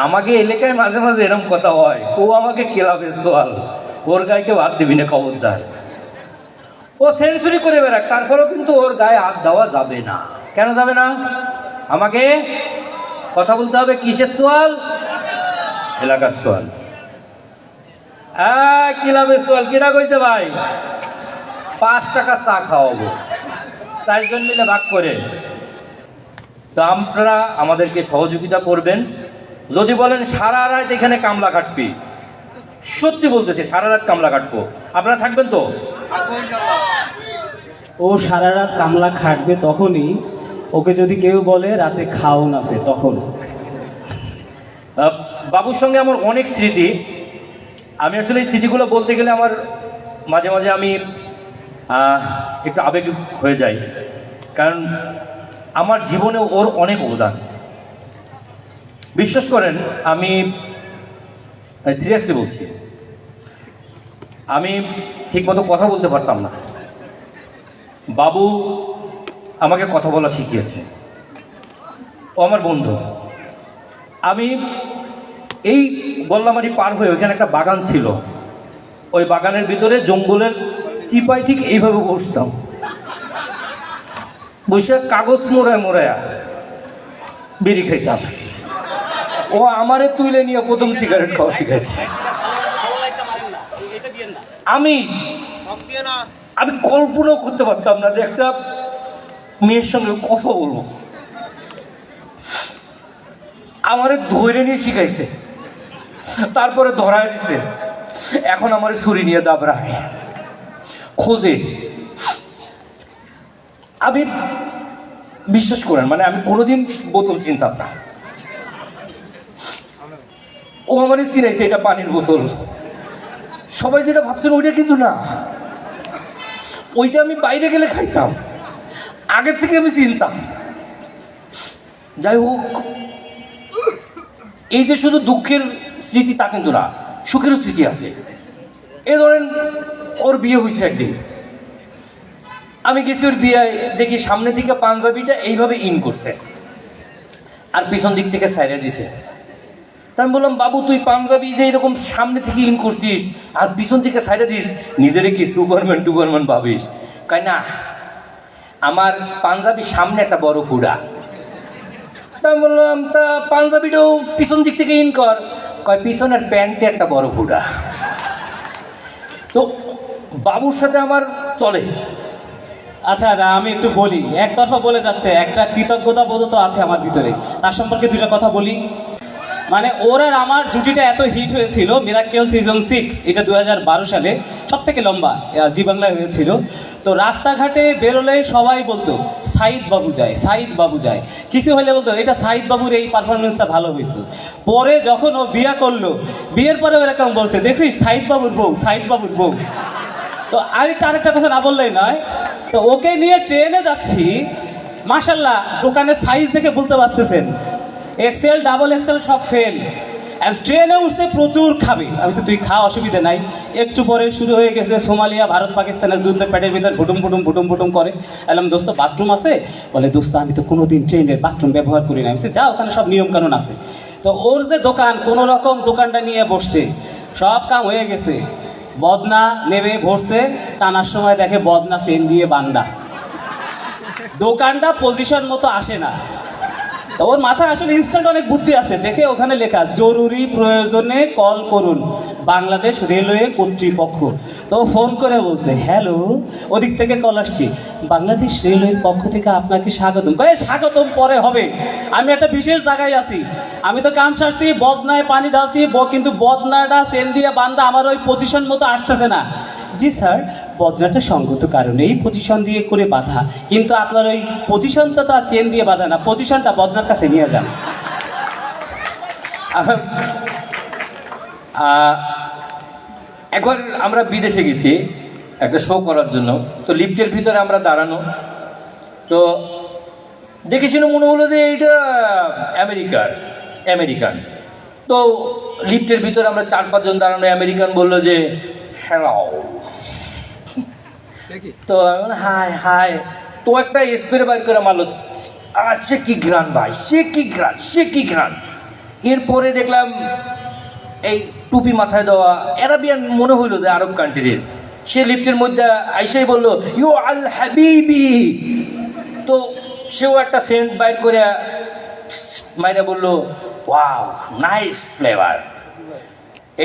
আমাকে এলাকায় মাঝে মাঝে এরকম কথা হয়, ও আমাকে ক্লাবের সোয়াল, ওর গায়ে কেউ হাত দিবি না, খবরদার। ও সেঞ্চুরি করে বেড়াক, তারপরেও কিন্তু ওর গায়ে হাত দেওয়া যাবে না। কেন যাবে না? আমাকে কথা বলতে হবে কিসের সোয়াল? এলাকার সোয়াল। ক্লাবের সোয়াল কিনা কইছে ভাই 5 টাকা চা খাওয়াবো, 4 জন মিলে ভাগ করে। তো আপনারা আমাদেরকে সহযোগিতা করবেন। যদি বলেন সারা রাত এখানে কামলা কাটবি, সত্যি বলতেছে সারা রাত কামলা কাটবো, আপনারা থাকবেন তো? ও সারা রাত কামলা খাটবে তখনই ওকে যদি কেউ বলে রাতে খাওন আছে তখন। বাবুর সঙ্গে আমার অনেক স্মৃতি। আমি আসলে এই স্মৃতিগুলো বলতে গেলে আমার মাঝে মাঝে আমি একটু আবেগিক হয়ে যাই, কারণ আমার জীবনে ওর অনেক অবদান। বিশ্বাস করেন, আমি সিরিয়াসলি বলছি, আমি ঠিকমতো কথা বলতে পারতাম না। বাবু আমাকে কথা বলা শিখিয়েছে, ও আমার বন্ধু। আমি এই গোল্লামারি পার হয়ে ওইখানে একটা বাগান ছিল, ওই বাগানের ভিতরে জঙ্গলের চিপায় ঠিক এইভাবে বসতাম, বসে কাগজ মোড়ায় মোড়ায়া বিড়ি খাইতাম। ও আমারে তুলে নিয়ে প্রথম সিগারেট খাওয়া শিখেছে। আমি কল্পনাও করতে পারতাম না যে একটা মেয়ের সঙ্গে কথা বলবো। আমারে ধরে নিয়ে শিখাইছে, তারপরে ধরায় দিছে, এখন আমার ছুরি নিয়ে দাবড়ায় খোঁজে। আমি বিশ্বাস করেন, মানে আমি কোনোদিন বোতল চিনতাম না, ও আমারে চিনাইছে এটা পানির বোতল। সবাই যেটা ভাবছেন ওইটা কিন্তু না, ওইটা আমি বাইরে গেলে খাইতাম, আগের থেকে আমি চিনতাম। যাই হোক, এই যে শুধু দুঃখের স্মৃতি তা কিন্তু না, সুখেরও স্মৃতি আছে। এ ধরেন ওর বিয়ে হয়েছে একদিন, আমি গেছি ওর বিয়ে, দেখি সামনে থেকে পাঞ্জাবিটা এইভাবে ইন করছে আর পিছন দিক থেকে সাইডে দিছে। তা আমি বললাম, বাবু তুই পাঞ্জাবি যে এরকম সামনে থেকে ইন করছিস আর পিছন থেকে সাইডে দিস, নিজেরে কি সুপারম্যান টুপারম্যান ভাবিস? কয় না, আমার পাঞ্জাবির সামনে একটা বড় ফুড়া। তা আমি বললাম, তা পাঞ্জাবিটাও পিছন দিক থেকে ইন কর। কয় পিছনের প্যান্টে একটা বড় ফুড়া। তো বাবুর সাথে আমার চলে। আচ্ছা আমি একটু বলি, একতরফা বলে যাচ্ছে, একটা কৃতজ্ঞতা বোধ তো আছে আমার ভিতরে, তার সম্পর্কে দুটা কথা বলি। মানে ওর আর আমার জুটিটা এত হিট হয়েছিল, মিরাক্কেল সিজন 6, এটা 2012 সালে সব থেকে লম্বা জি বাংলায় হয়েছিল। তো রাস্তাঘাটে বেরোলে সবাই বলতো সাইদ বাবু যায়, সাইদ বাবু যায়, কিছু হলে বলতো এটা সাইদ বাবুর এই পারফরমেন্সটা ভালো হয়েছিল। পরে যখন ও বিয়ে করলো, বিয়ের পরে এরকম বলছে, দেখিস সাইদ বাবুর বউ, সাইদ বাবুর বউ। তো আরেকটা কথা না বললেই নয়, তো ওকে নিয়ে ট্রেনে যাচ্ছি, মাশাল্লাহ দোকানের সাইজ দেখে বলতে পারতেছেন এক্সেল ডাবল এক্সেল সব ফেল। আর ট্রেনে উঠছে প্রচুর খাবে, আমি তুই খা, অসুবিধা নাই। একটু পরে শুরু হয়ে গেছে সোমালিয়া ভারত পাকিস্তানের যুদ্ধ, পেটের ভিতর ভুটুম ভুটুম ভুটুম ভুটুম করে। এলাম দোস্ত বাথরুম আছে? বলে দোস্ত আমি তো কোনোদিন ট্রেনের বাথরুম ব্যবহার করি না। আমি যা, ওখানে সব নিয়ম কানুন আছে। তো ওর যে দোকান, কোনো রকম দোকানটা নিয়ে বসছে, সব কাম হয়ে গেছে, বদনা নেমে ভরছে, টানার সময় দেখে বদনা চেন দিয়ে বান্দা, দোকানটা পজিশন মতো আসে না। তো ওর মাথায় আসলে ইনস্ট্যান্ট অনেক বুদ্ধি আছে, দেখে ওখানে লেখা জরুরি প্রয়োজনে কল করুন বাংলাদেশ রেলওয়ে কর্তৃপক্ষ। তো ফোন করে বলছে হ্যালো, ওদিক থেকে কল আসছি, বাংলাদেশ রেলওয়ের পক্ষ থেকে আপনাকে স্বাগতম। কয়ে স্বাগতম পরে হবে, আমি একটা বিশেষ জায়গায় আছি, আমি তো কাম সারছি, বদনায় পানি ঢালছি, কিন্তু বদনাটা চেন দিয়ে বান্দা আমার ওই পজিশন মতো আসতেছে না। জি স্যার, বদনাটা সঙ্গত কারণে এই পজিশন দিয়ে করে বাঁধা, কিন্তু আপনার ওই পজিশনটা তো আর চেন দিয়ে বাঁধা না, পজিশনটা বদনার কাছে নিয়ে যান। একবার আমরা বিদেশে গেছি একটা শো করার জন্য, তো লিফটের ভিতরে আমরা দাঁড়ানো, তো দেখেছিল মনে হলো যে এটা আমেরিকান। তো লিফটের ভিতরে আমরা 4-5 জন দাঁড়ানো, আমেরিকান বললো যে হ্যালো, তো হাই হাই, তো একটা স্প্রে বাইর করে মারলো, আর সে কি ঘ্রাণ ভাই, সে কি ঘ্রাণ। এরপরে দেখলাম এই টুপি মাথায় দেওয়া অ্যারাবিয়ান মনে হইলো যে আরব কান্ট্রির। সে লিফটের মধ্যে আইসাই বলল ইউ আল হাবিবি। তো সেও একটা সেন্ট বাইর করে মাইরা বলল ওয়াও নাইস ফ্লেভার,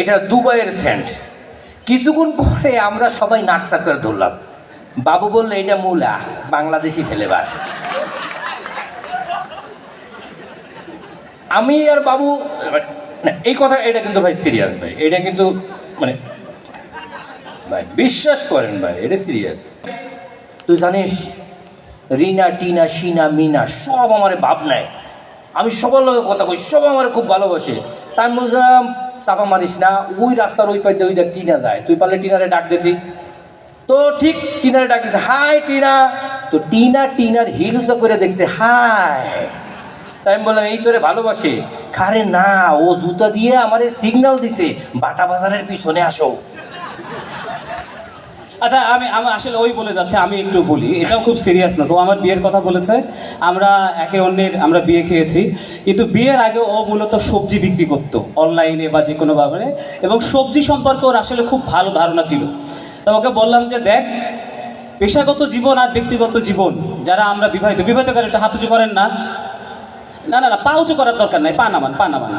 এটা দুবাইয়ের সেন্ট। কিছুক্ষণ পরে আমরা সবাই নাক সাকার ধরলাম। বাবু বললো এটা মুলা, বাংলাদেশি ফ্লেভার। আমি আর বাবু না, এই কথা এটা কিন্তু ভাই সিরিয়াস ভাই, এটা কিন্তু মানে ভাই বিশ্বাস করেন ভাই, এটা সিরিয়াস। তুই জানিস রিনা টিনা সিনা মিনা সব আমার ভাব নাই, আমি সবার লোকের কথা কই, সব আমার খুব ভালোবাসে। তাই আমি বলছিলাম চাপা মারিস না, ওই রাস্তার ওই পাশে ওই দেখ টিনা যায়, তুই পারলে টিনারে ডাক দিতি। তো ঠিক টিনারে ডাক দিচ্ছে, হাই টিনা। তো টিনা টিনার হিলসা করে দেখছে হাই। তাই আমি বললাম এই তোরে ভালোবাসে। খারে না, ও জুতা দিয়ে আমারে সিগন্যাল দিছে বাটা বাজারের পিছনে আসো। আচ্ছা আমি আমি আসলে ওই বলে যাচ্ছে, আমি একটু বলি, এটাও খুব সিরিয়াস না। তো আমার বিয়ের কথা বলেছে, আমরা একে অন্যের আমরা বিয়ে খেয়েছি, কিন্তু বিয়ের আগে ও মূলত সবজি বিক্রি করতো অনলাইনে বা যে কোনো ভাবে, এবং সবজি সম্পর্কে ওর আসলে খুব ভালো ধারণা ছিল। তো ওকে বললাম যে দেখ, পেশাগত জীবন আর ব্যক্তিগত জীবন, যারা আমরা বিবাহিত করেন একটু হাত উঁচু করেন না, না না না পা উঁচু করার দরকার নাই, পা নামান পা নামান।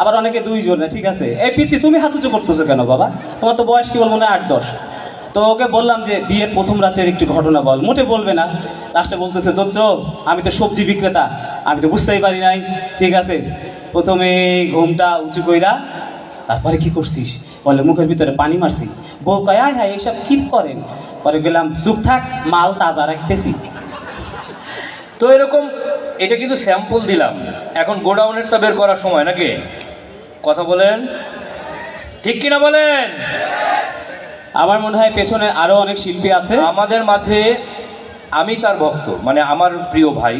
আবার অনেকে দুইজনে, ঠিক আছে। এই পিচ্ছি তুমি হাত উঁচু করতেছো কেন বাবা, তোমার তো বয়স কি বলবো না 8-10। তো ওকে বললাম যে বিয়ের প্রথম রাতের একটু ঘটনা বল, মোটে বলবে না। লাস্টে বলতেছে দোত্র আমি তো সবজি বিক্রেতা, আমি তো বুঝতেই পারি নাই। ঠিক আছে, প্রথমে ঘুমটা উঁচু কইরা তারপরে কি করছিস, বলে মুখের ভিতরে পানি মারছি। বউ কয় আয় হ্যাঁ এইসব কি করেন। পরে গেলাম চুপ থাক, মাল তাজা রাখতেছি। তো এরকম, এটা কিন্তু স্যাম্পল দিলাম, এখন গোডাউনেরটা বের করার সময় নাকি? কথা বলেন, ঠিক কিনা বলেন? আমার মনে হয় পেছনে আরো অনেক শিল্পী আছে আমাদের মাঝে। আমি তার ভক্ত, মানে আমার প্রিয় ভাই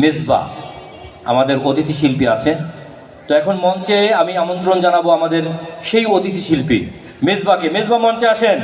মেজবা আমাদের অতিথি শিল্পী আছে। তো এখন মঞ্চে আমি আমন্ত্রণ জানাবো আমাদের সেই অতিথি শিল্পী মেজবাকে। মেজবা মঞ্চে আসেন।